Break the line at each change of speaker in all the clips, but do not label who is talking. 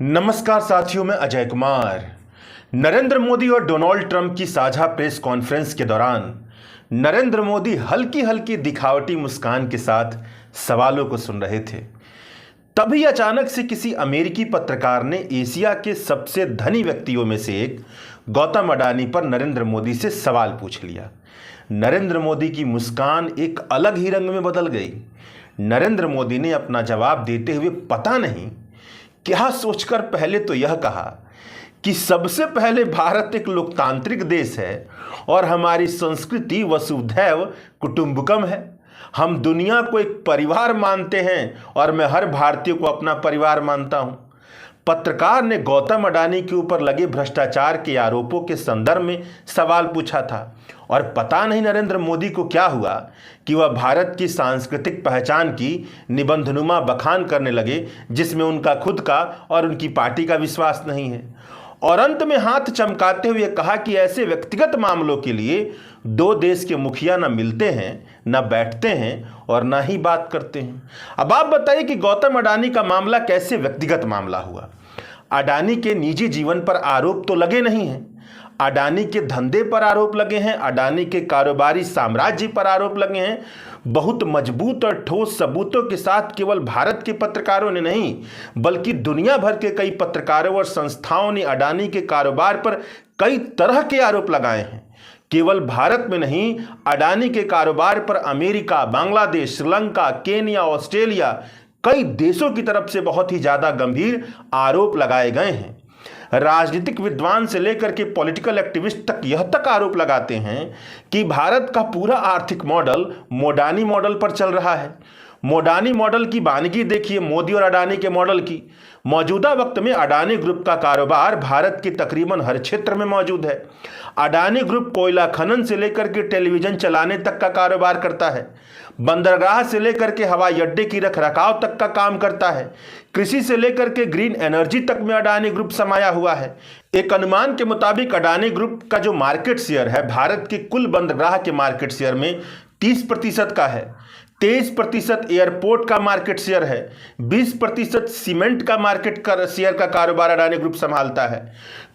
नमस्कार साथियों, मैं अजय कुमार। नरेंद्र मोदी और डोनाल्ड ट्रंप की साझा प्रेस कॉन्फ्रेंस के दौरान नरेंद्र मोदी हल्की हल्की दिखावटी मुस्कान के साथ सवालों को सुन रहे थे। तभी अचानक से किसी अमेरिकी पत्रकार ने एशिया के सबसे धनी व्यक्तियों में से एक गौतम अडानी पर नरेंद्र मोदी से सवाल पूछ लिया। नरेंद्र मोदी की मुस्कान एक अलग ही रंग में बदल गई। नरेंद्र मोदी ने अपना जवाब देते हुए पता नहीं क्या सोचकर पहले तो यह कहा कि सबसे पहले भारत एक लोकतांत्रिक देश है और हमारी संस्कृति वसुधैव कुटुंबकम है। हम दुनिया को एक परिवार मानते हैं और मैं हर भारतीय को अपना परिवार मानता हूं। पत्रकार ने गौतम अडानी के ऊपर लगे भ्रष्टाचार के आरोपों के संदर्भ में सवाल पूछा था और पता नहीं नरेंद्र मोदी को क्या हुआ कि वह भारत की सांस्कृतिक पहचान की निबंधनुमा बखान करने लगे, जिसमें उनका खुद का और उनकी पार्टी का विश्वास नहीं है। और अंत में हाथ चमकाते हुए कहा कि ऐसे व्यक्तिगत मामलों के लिए दो देश के मुखिया न मिलते हैं, न बैठते हैं और न ही बात करते हैं। अब आप बताइए कि गौतम अडानी का मामला कैसे व्यक्तिगत मामला हुआ। अडानी के निजी जीवन पर आरोप तो लगे नहीं हैं, अडानी के धंधे पर आरोप लगे हैं, अडानी के कारोबारी साम्राज्य पर आरोप लगे हैं। बहुत मजबूत और ठोस सबूतों के साथ केवल भारत के पत्रकारों ने नहीं बल्कि दुनिया भर के कई पत्रकारों और संस्थाओं ने अडानी के कारोबार पर कई तरह के आरोप लगाए हैं। केवल भारत में नहीं, अडानी के कारोबार पर America, Bangladesh, Sri Lanka, Kenya, Australia, कई देशों की तरफ से बहुत ही ज्यादा गंभीर आरोप लगाए गए हैं। राजनीतिक विद्वान से लेकर के पॉलिटिकल एक्टिविस्ट तक यह तक आरोप लगाते हैं कि भारत का पूरा आर्थिक मॉडल मोडानी मॉडल पर चल रहा है। मोडानी मॉडल की वानगी देखिए मोदी और अडानी के मॉडल की। मौजूदा वक्त में अडानी ग्रुप का कारोबार भारत के तकरीबन हर क्षेत्र में मौजूद है। अडानी ग्रुप कोयला खनन से लेकर के टेलीविजन चलाने तक का कारोबार करता है, बंदरगाह से लेकर के हवाई अड्डे की रखरखाव तक का काम करता है, कृषि से लेकर के ग्रीन एनर्जी तक में अडानी ग्रुप समाया हुआ है। एक अनुमान के मुताबिक अडानी ग्रुप का जो मार्केट शेयर है भारत के कुल बंदरगाह के मार्केट शेयर में 30% का है, 23% एयरपोर्ट का मार्केट शेयर है, 20% सीमेंट का मार्केट शेयर का कारोबार अडानी ग्रुप संभालता है।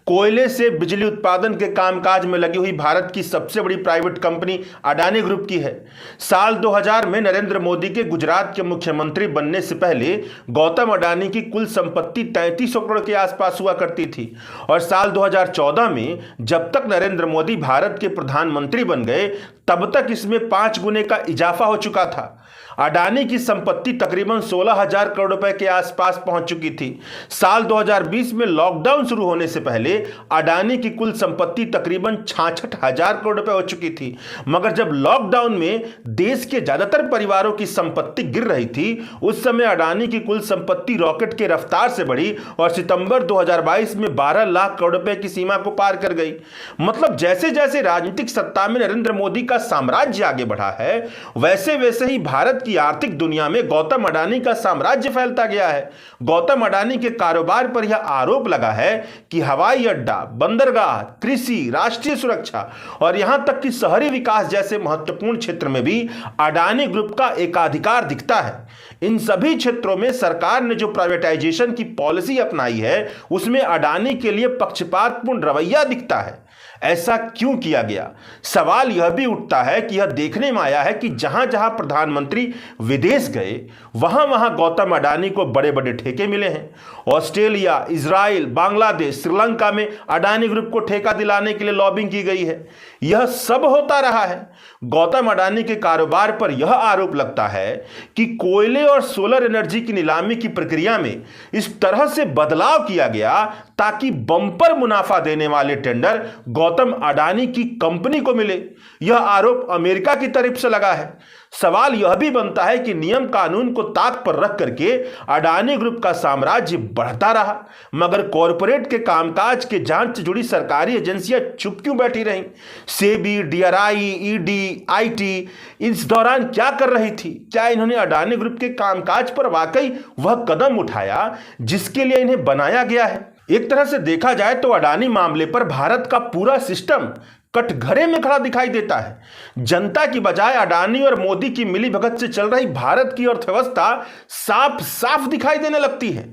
कोयले से बिजली उत्पादन के कामकाज में लगी हुई भारत की सबसे बड़ी प्राइवेट कंपनी अडानी ग्रुप की है। साल 2000 में नरेंद्र मोदी के गुजरात के मुख्यमंत्री बनने से पहले गौतम अडानी की कुल संपत्ति 3300 करोड़ के आसपास हुआ करती थी और साल 2014 में जब तक नरेंद्र मोदी भारत के प्रधानमंत्री बन गए तब तक इसमें 5 गुने का इजाफा हो चुका था। अडानी की संपत्ति तकरीबन 16,000 करोड़ रुपए के आसपास पहुंच चुकी थी। साल 2020 में लॉकडाउन शुरू होने से पहले अडानी की कुल संपत्ति तकरीबन 66,000 करोड़ रुपए हो चुकी थी। मगर जब लॉकडाउन में देश के ज्यादातर परिवारों की संपत्ति गिर रही थी, उस समय अडानी की कुल संपत्ति रॉकेट के रफ्तार से बढ़ी और सितंबर 2022 में 12 लाख करोड़ रुपए की सीमा को पार कर गई। मतलब जैसे जैसे राजनीतिक सत्ता में नरेंद्र मोदी का साम्राज्य आगे बढ़ा है, वैसे वैसे ही भारत की आर्थिक दुनिया में गौतम अडानी का साम्राज्य फैलता गया है। गौतम अडानी के कारोबार पर यह आरोप लगा है कि हवाई अड्डा, बंदरगाह, कृषि, राष्ट्रीय सुरक्षा और यहां तक कि शहरी विकास जैसे महत्वपूर्ण क्षेत्र में भी अडानी ग्रुप का एकाधिकार दिखता है। इन सभी क्षेत्रों में सरकार ने जो प्राइवेटाइजेशन की पॉलिसी अपनाई है उसमें अडानी के लिए पक्षपातपूर्ण रवैया दिखता है। ऐसा क्यों किया गया? सवाल यह भी उठता है कि यह देखने में आया है कि जहां जहां प्रधानमंत्री विदेश गए वहां वहां गौतम अडानी को बड़े बड़े ठेके मिले हैं। ऑस्ट्रेलिया, इजराइल, बांग्लादेश, श्रीलंका में अडानी ग्रुप को ठेका दिलाने के लिए लॉबिंग की गई है। यह सब होता रहा है। गौतम अडानी के कारोबार पर यह आरोप लगता है कि कोयले और सोलर एनर्जी की नीलामी की प्रक्रिया में इस तरह से बदलाव किया गया ताकि बम्पर मुनाफा देने वाले टेंडर गौतम अडानी की कंपनी को मिले। यह आरोप अमेरिका की तरफ से लगा है। सवाल यह भी बनता है कि नियम कानून को ताक पर रख करके अडानी ग्रुप का साम्राज्य बढ़ता रहा, मगर कॉरपोरेट के कामकाज के जांच से जुड़ी सरकारी एजेंसियां चुप क्यों बैठी रहीं? सेबी, डीआरआई, ईडी, आईटी इस दौरान क्या कर रही थी? क्या इन्होंने अडानी ग्रुप के कामकाज पर वाकई वह कदम उठाया जिसके लिए इन्हें बनाया गया है? एक तरह से देखा जाए तो अडानी मामले पर भारत का पूरा सिस्टम कटघरे में खड़ा दिखाई देता है। जनता की बजाय अडानी और मोदी की मिलीभगत से चल रही भारत की अर्थव्यवस्था साफ साफ दिखाई देने लगती है।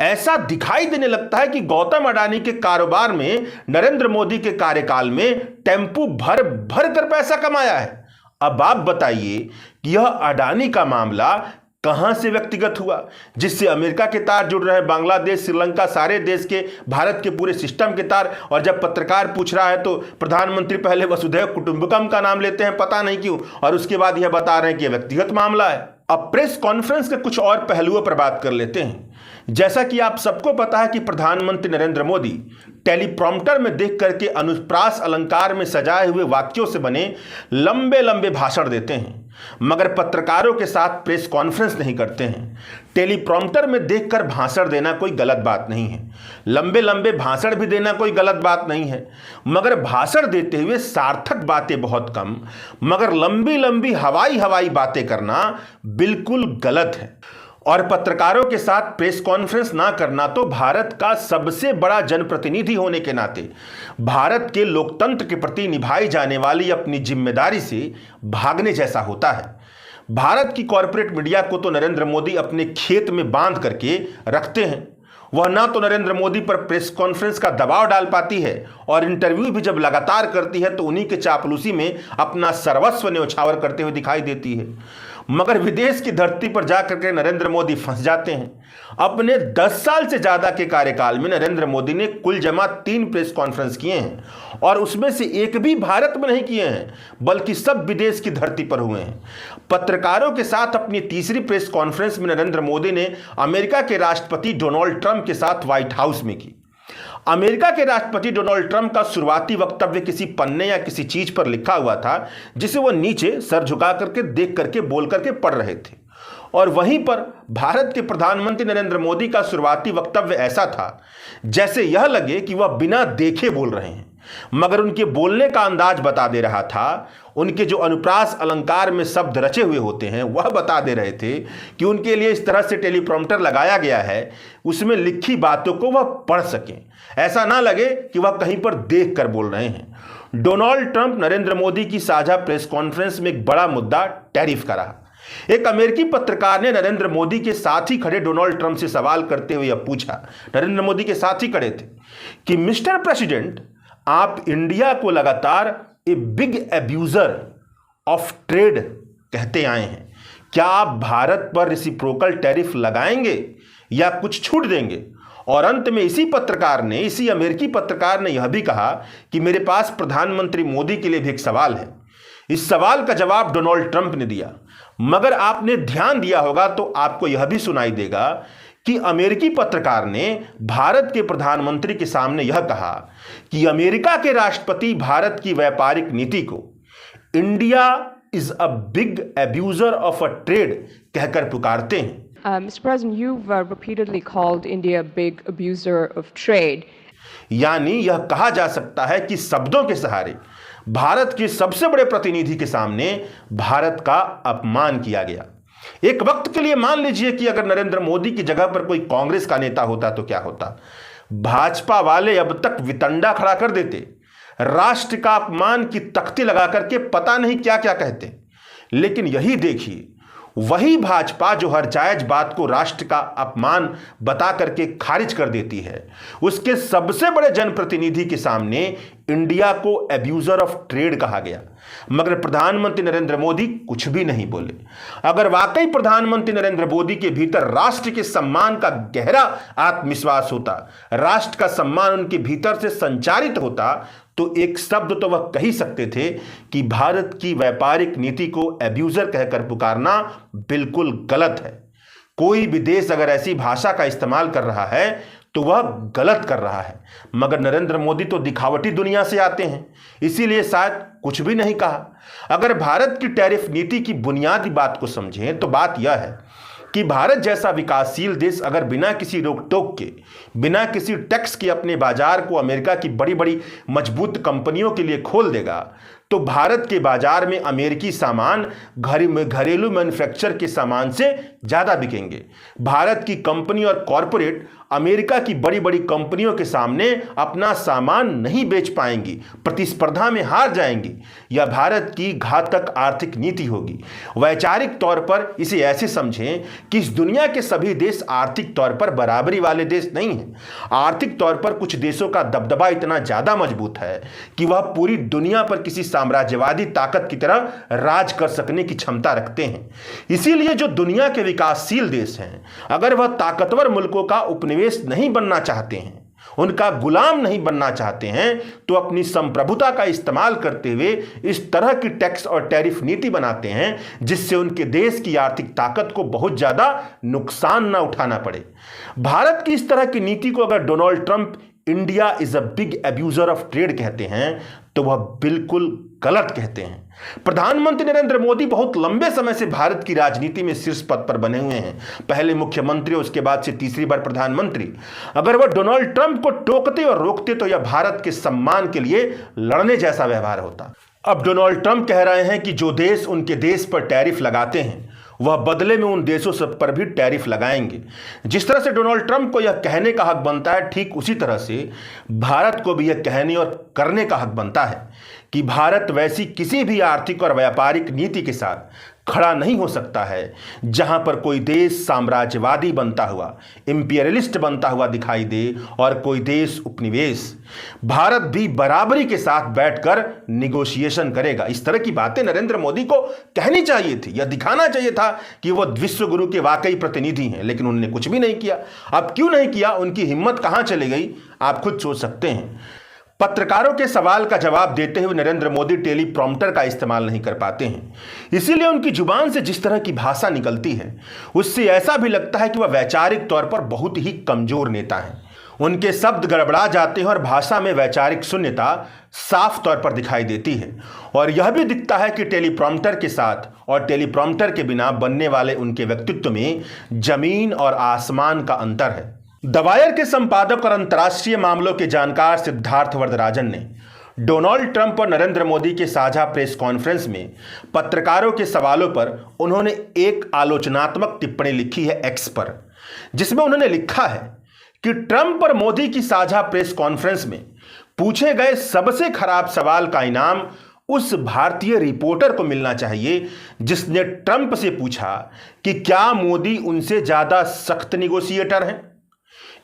ऐसा दिखाई देने लगता है कि गौतम अडानी के कारोबार में नरेंद्र मोदी के कार्यकाल में टेम्पू भर भर कर पैसा कमाया है। अब आप बताइए कि यह अडानी का मामला कहां से व्यक्तिगत हुआ, जिससे अमेरिका के तार जुड़ रहे हैं, बांग्लादेश, श्रीलंका, सारे देश के, भारत के पूरे सिस्टम के तार। और जब पत्रकार पूछ रहा है तो प्रधानमंत्री पहले वसुधैव कुटुंबकम का नाम लेते हैं, पता नहीं क्यों, और उसके बाद यह बता रहे हैं कि यह व्यक्तिगत मामला है। अब प्रेस कॉन्फ्रेंस के कुछ और पहलुओं पर बात कर लेते हैं। जैसा कि आप सबको पता है कि प्रधानमंत्री नरेंद्र मोदी टेलीप्रॉम्प्टर में देख करके अनुप्रास अलंकार में सजाए हुए वाक्यों से बने लंबे लंबे भाषण देते हैं, मगर पत्रकारों के साथ प्रेस कॉन्फ्रेंस नहीं करते हैं। टेलीप्रॉम्प्टर में देखकर भाषण देना कोई गलत बात नहीं है, लंबे लंबे भाषण भी देना कोई गलत बात नहीं है, मगर भाषण देते हुए सार्थक बातें बहुत कम, मगर लंबी लंबी हवाई बातें करना बिल्कुल गलत है। और पत्रकारों के साथ प्रेस कॉन्फ्रेंस ना करना तो भारत का सबसे बड़ा जनप्रतिनिधि होने के नाते भारत के लोकतंत्र के प्रति निभाई जाने वाली अपनी जिम्मेदारी से भागने जैसा होता है। भारत की कॉरपोरेट मीडिया को तो नरेंद्र मोदी अपने खेत में बांध करके रखते हैं। वह ना तो नरेंद्र मोदी पर प्रेस कॉन्फ्रेंस का दबाव डाल पाती है, और इंटरव्यू भी जब लगातार करती है तो उन्हीं के चापलूसी में अपना सर्वस्व न्यौछावर करते हुए दिखाई देती है। मगर विदेश की धरती पर जाकर के नरेंद्र मोदी फंस जाते हैं। अपने 10 साल से ज्यादा के कार्यकाल में नरेंद्र मोदी ने कुल जमा 3 प्रेस कॉन्फ्रेंस किए हैं, और उसमें से एक भी भारत में नहीं किए हैं, बल्कि सब विदेश की धरती पर हुए हैं। पत्रकारों के साथ अपनी तीसरी प्रेस कॉन्फ्रेंस में नरेंद्र मोदी ने अमेरिका के राष्ट्रपति डोनाल्ड ट्रंप के साथ व्हाइट हाउस में की। अमेरिका के राष्ट्रपति डोनाल्ड ट्रंप का शुरुआती वक्तव्य किसी पन्ने या किसी चीज पर लिखा हुआ था, जिसे वह नीचे सर झुका करके देख करके बोल करके पढ़ रहे थे। और वहीं पर भारत के प्रधानमंत्री नरेंद्र मोदी का शुरुआती वक्तव्य ऐसा था जैसे यह लगे कि वह बिना देखे बोल रहे हैं, मगर उनके बोलने का अंदाज बता दे रहा था। उनके जो अनुप्रास अलंकार में शब्द रचे हुए होते हैं वह बता दे रहे थे कि उनके लिए इस तरह से टेलीप्रॉम्प्टर लगाया गया है, उसमें लिखी बातों को वह पढ़ सकें, ऐसा ना लगे कि वह कहीं पर देख कर बोल रहे हैं। डोनाल्ड ट्रंप नरेंद्र मोदी की साझा प्रेस कॉन्फ्रेंस में एक बड़ा मुद्दा टैरिफ का रहा। एक अमेरिकी पत्रकार ने नरेंद्र मोदी के साथ ही खड़े डोनाल्ड ट्रंप से सवाल करते हुए यह पूछा, नरेंद्र मोदी के साथ ही खड़े थे, कि मिस्टर प्रेसिडेंट, आप इंडिया को लगातार a big abuser of trade कहते आए हैं, क्या आप भारत पर रेसिप्रोकल टैरिफ लगाएंगे या कुछ छूट देंगे? और अंत में इसी अमेरिकी पत्रकार ने यह भी कहा कि मेरे पास प्रधानमंत्री मोदी के लिए भी एक सवाल है। इस सवाल का जवाब डोनाल्ड ट्रंप ने दिया, मगर आपने ध्यान दिया होगा तो आपको यह भी सुनाई देगा कि अमेरिकी पत्रकार ने भारत के प्रधानमंत्री के सामने यह कहा कि अमेरिका के राष्ट्रपति भारत की व्यापारिक नीति को India is a big abuser of a trade कहकर पुकारते हैं।
Mr. President, you've repeatedly called India a big abuser of trade.
यानी यह कहा जा सकता है कि शब्दों के सहारे भारत के सबसे बड़े प्रतिनिधि के सामने भारत का अपमान किया गया। एक वक्त के लिए मान लीजिए कि अगर नरेंद्र मोदी की जगह पर कोई कांग्रेस का नेता होता तो क्या होता? भाजपा वाले अब तक वितंडा खड़ा कर देते, राष्ट्र का अपमान की तख्ती लगा करके पता नहीं क्या क्या कहते। लेकिन यही देखिए, वही भाजपा जो हर जायज बात को राष्ट्र का अपमान बता करके खारिज कर देती है, उसके सबसे बड़े जनप्रतिनिधि के सामने इंडिया को एब्यूजर ऑफ ट्रेड कहा गया, मगर प्रधानमंत्री नरेंद्र मोदी कुछ भी नहीं बोले। अगर वाकई प्रधानमंत्री नरेंद्र मोदी के भीतर राष्ट्र के सम्मान का गहरा आत्मविश्वास होता, राष्ट्र का सम्मान उनके भीतर से संचारित होता, तो एक शब्द तो वह कह ही सकते थे कि भारत की व्यापारिक नीति को एब्यूजर कहकर पुकारना बिल्कुल गलत है। कोई भी देश अगर ऐसी भाषा का इस्तेमाल कर रहा है तो वह गलत कर रहा है, मगर नरेंद्र मोदी तो दिखावटी दुनिया से आते हैं, इसीलिए शायद कुछ भी नहीं कहा। अगर भारत की टैरिफ नीति की बुनियादी बात को समझें तो बात यह है कि भारत जैसा विकासशील देश अगर बिना किसी रोक टोक के, बिना किसी टैक्स के अपने बाजार को अमेरिका की बड़ी बड़ी मजबूत कंपनियों के लिए खोल देगा, तो भारत के बाजार में अमेरिकी सामान घरेलू मैन्युफैक्चर के सामान से ज़्यादा बिकेंगे। भारत की कंपनी और कॉरपोरेट अमेरिका की बड़ी बड़ी कंपनियों के सामने अपना सामान नहीं बेच पाएंगी, प्रतिस्पर्धा में हार जाएंगी। यह भारत की घातक आर्थिक नीति होगी। वैचारिक तौर पर इसे ऐसे समझें कि इस दुनिया के सभी देश आर्थिक तौर पर बराबरी वाले देश नहीं हैं। आर्थिक तौर पर कुछ देशों का दबदबा इतना ज़्यादा मजबूत है कि वह पूरी दुनिया पर किसी साम्राज्यवादी ताकत की तरह राज कर सकने की क्षमता रखते हैं। इसीलिए जो दुनिया के विकासशील देश हैं, अगर वह ताकतवर मुल्कों का उपनिवेश नहीं बनना चाहते हैं, उनका गुलाम नहीं बनना चाहते हैं, तो अपनी संप्रभुता का इस्तेमाल करते हुए इस तरह की टैक्स और टैरिफ नीति बनाते हैं जिससे उनके देश की आर्थिक ताकत को बहुत ज्यादा नुकसान ना उठाना पड़े। भारत की इस तरह की नीति को अगर Donald Trump India is a big abuser of trade कहते हैं तो वह बिल्कुल गलत कहते हैं। प्रधानमंत्री नरेंद्र मोदी बहुत लंबे समय से भारत की राजनीति में शीर्ष पद पर बने हुए हैं, पहले मुख्यमंत्री, उसके बाद से तीसरी बार प्रधानमंत्री। अगर वह डोनाल्ड ट्रंप को टोकते और रोकते तो यह भारत के सम्मान के लिए लड़ने जैसा व्यवहार होता। अब डोनाल्ड ट्रंप कह रहे हैं कि जो देश उनके देश पर टैरिफ लगाते हैं वह बदले में उन देशों सब पर भी टैरिफ लगाएंगे। जिस तरह से डोनाल्ड ट्रंप को यह कहने का हक बनता है, ठीक उसी तरह से भारत को भी यह कहने और करने का हक बनता है कि भारत वैसी किसी भी आर्थिक और व्यापारिक नीति के साथ खड़ा नहीं हो सकता है जहां पर कोई देश साम्राज्यवादी बनता हुआ, इंपीरियलिस्ट बनता हुआ दिखाई दे और कोई देश उपनिवेश। भारत भी बराबरी के साथ बैठकर निगोशिएशन करेगा। इस तरह की बातें नरेंद्र मोदी को कहनी चाहिए थी। यह दिखाना चाहिए था कि वो विश्व गुरु के वाकई प्रतिनिधि हैं, लेकिन उन्होंने कुछ भी नहीं किया। अब क्यों नहीं किया, उनकी हिम्मत कहां चली गई, आप खुद सोच सकते हैं। पत्रकारों के सवाल का जवाब देते हुए नरेंद्र मोदी टेलीप्रॉम्प्टर का इस्तेमाल नहीं कर पाते हैं, इसीलिए उनकी जुबान से जिस तरह की भाषा निकलती है उससे ऐसा भी लगता है कि वह वैचारिक तौर पर बहुत ही कमजोर नेता हैं। उनके शब्द गड़बड़ा जाते हैं और भाषा में वैचारिक शून्यता साफ तौर पर दिखाई देती है। और यह भी दिखता है कि टेलीप्रॉम्प्टर के साथ और टेलीप्रॉम्प्टर के बिना बनने वाले उनके व्यक्तित्व में जमीन और आसमान का अंतर है। द वायर के संपादक और अंतर्राष्ट्रीय मामलों के जानकार सिद्धार्थ वरदराजन ने डोनाल्ड ट्रंप और नरेंद्र मोदी के साझा प्रेस कॉन्फ्रेंस में पत्रकारों के सवालों पर उन्होंने एक आलोचनात्मक टिप्पणी लिखी है एक्स पर, जिसमें उन्होंने लिखा है कि ट्रंप और मोदी की साझा प्रेस कॉन्फ्रेंस में पूछे गए सबसे खराब सवाल का इनाम उस भारतीय रिपोर्टर को मिलना चाहिए जिसने ट्रंप से पूछा कि क्या मोदी उनसे ज्यादा सख्त निगोशिएटर हैं।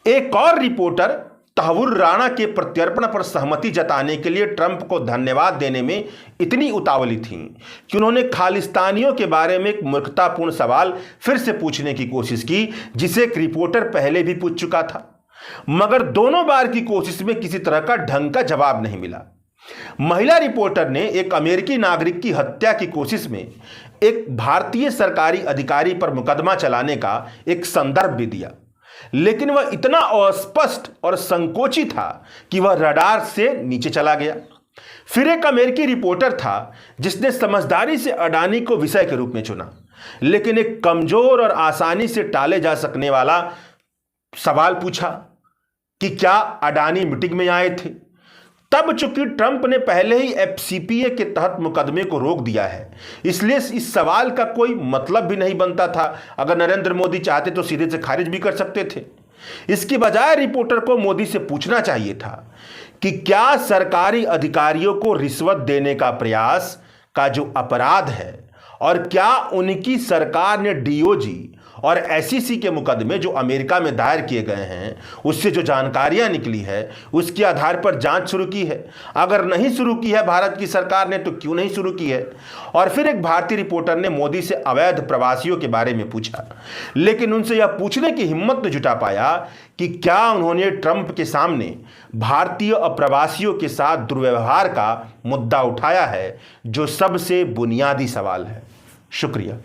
एक और रिपोर्टर तहव्वुर राणा के प्रत्यर्पण पर सहमति जताने के लिए ट्रंप को धन्यवाद देने में इतनी उतावली थी कि उन्होंने खालिस्तानियों के बारे में एक मूर्खतापूर्ण सवाल फिर से पूछने की कोशिश की जिसे एक रिपोर्टर पहले भी पूछ चुका था, मगर दोनों बार की कोशिश में किसी तरह का ढंग का जवाब नहीं मिला। महिला रिपोर्टर ने एक अमेरिकी नागरिक की हत्या की कोशिश में एक भारतीय सरकारी अधिकारी पर मुकदमा चलाने का एक संदर्भ भी दिया, लेकिन वह इतना अस्पष्ट और संकोची था कि वह रडार से नीचे चला गया। फिर एक अमेरिकी रिपोर्टर था जिसने समझदारी से अडानी को विषय के रूप में चुना, लेकिन एक कमजोर और आसानी से टाले जा सकने वाला सवाल पूछा कि क्या अडानी मीटिंग में आए थे। तब चूंकि ट्रंप ने पहले ही एफसीपीए के तहत मुकदमे को रोक दिया है, इसलिए इस सवाल का कोई मतलब भी नहीं बनता था। अगर नरेंद्र मोदी चाहते तो सीधे से खारिज भी कर सकते थे। इसके बजाय रिपोर्टर को मोदी से पूछना चाहिए था कि क्या सरकारी अधिकारियों को रिश्वत देने का प्रयास का जो अपराध है और क्या उनकी सरकार ने डीओजी और एसईसी के मुकदमे जो अमेरिका में दायर किए गए हैं उससे जो जानकारियां निकली है उसके आधार पर जांच शुरू की है। अगर नहीं शुरू की है भारत की सरकार ने तो क्यों नहीं शुरू की है। और फिर एक भारतीय रिपोर्टर ने मोदी से अवैध प्रवासियों के बारे में पूछा, लेकिन उनसे यह पूछने की हिम्मत न जुटा पाया कि क्या उन्होंने ट्रंप के सामने भारतीय अप्रवासियों के साथ दुर्व्यवहार का मुद्दा उठाया है, जो सबसे बुनियादी सवाल है। शुक्रिया।